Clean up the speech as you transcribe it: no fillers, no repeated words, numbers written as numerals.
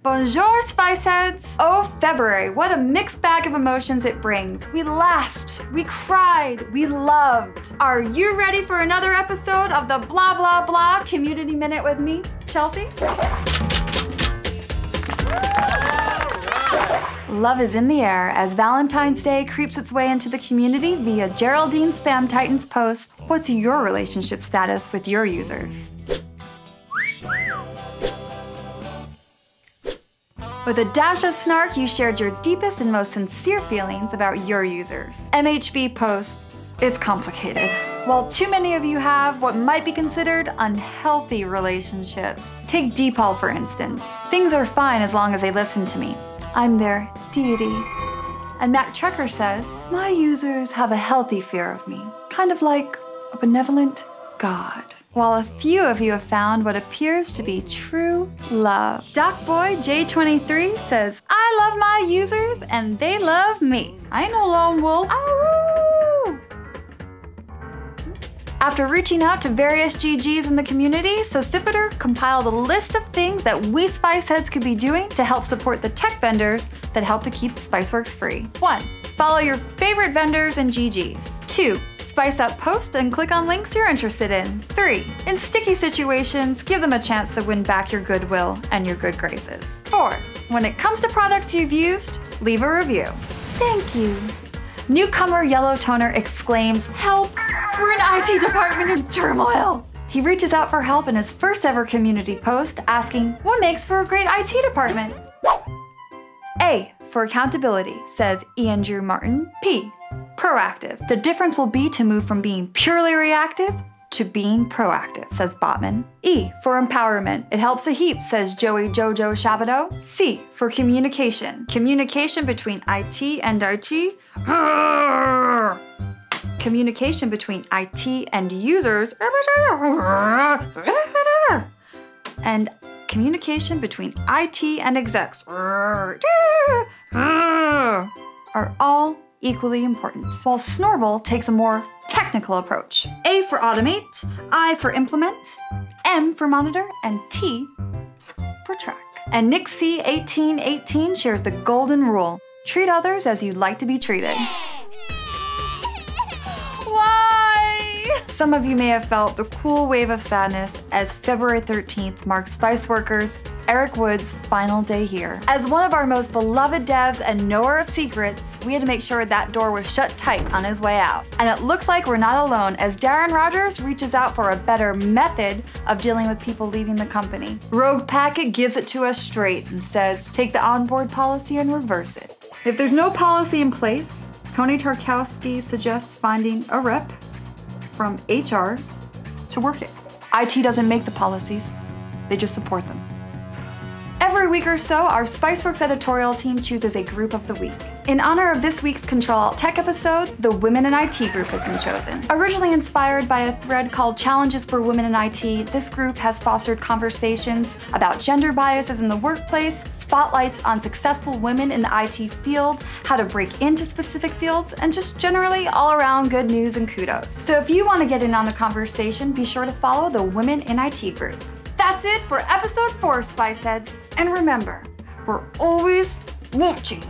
Bonjour, Spiceheads! Oh, February, what a mixed bag of emotions it brings. We laughed, we cried, we loved. Are you ready for another episode of the blah blah blah Community Minute with me, Chelsea? Love is in the air as Valentine's Day creeps its way into the community via Geraldine Spam Titan's post, "What's your relationship status with your users?" With a dash of snark, you shared your deepest and most sincere feelings about your users. MHB post, "It's complicated." While too many of you have what might be considered unhealthy relationships. Take Deepal for instance. "Things are fine as long as they listen to me. I'm their deity." And Matt Trekker says, "My users have a healthy fear of me, kind of like a benevolent god." While a few of you have found what appears to be true love. Docboy J23 says, "I love my users and they love me. I ain't no lone wolf. Ow!" After reaching out to various GGs in the community, Socipiter compiled a list of things that we Spiceheads could be doing to help support the tech vendors that help to keep Spiceworks free. 1. Follow your favorite vendors and GGs. 2. Spice up posts and click on links you're interested in. 3. In sticky situations, give them a chance to win back your goodwill and your good graces. 4. When it comes to products you've used, leave a review. Thank you. Newcomer Yellow Toner exclaims, "Help! We're an IT department in turmoil!" He reaches out for help in his first ever community post asking, "What makes for a great IT department?" A for accountability, says Ian Drew Martin. P, proactive. The difference will be to move from being purely reactive to being proactive, says Botman. E for empowerment. It helps a heap, says Joey Jojo Shabado. C for communication. Communication between IT and RT. Communication between IT and users. And communication between IT and execs are all equally important, while Snorble takes a more technical approach. A for automate, I for implement, M for monitor, and T for track. And NixC1818 shares the golden rule: treat others as you'd like to be treated. Some of you may have felt the cool wave of sadness as February 13th marks Spiceworkers' Eric Wood's final day here. As one of our most beloved devs and knower of secrets, we had to make sure that door was shut tight on his way out. And it looks like we're not alone as Darren Rogers reaches out for a better method of dealing with people leaving the company. Rogue Packet gives it to us straight and says, take the onboard policy and reverse it. If there's no policy in place, Tony Tarkowski suggests finding a rep from HR to work it. IT doesn't make the policies, they just support them. Every week or so, our Spiceworks editorial team chooses a group of the week. In honor of this week's CTRL+ALT+TECH episode, the Women in IT group has been chosen. Originally inspired by a thread called Challenges for Women in IT, this group has fostered conversations about gender biases in the workplace, spotlights on successful women in the IT field, how to break into specific fields, and just generally all around good news and kudos. So if you want to get in on the conversation, be sure to follow the Women in IT group. That's it for episode 4, Spiceheads. And remember, we're always watching.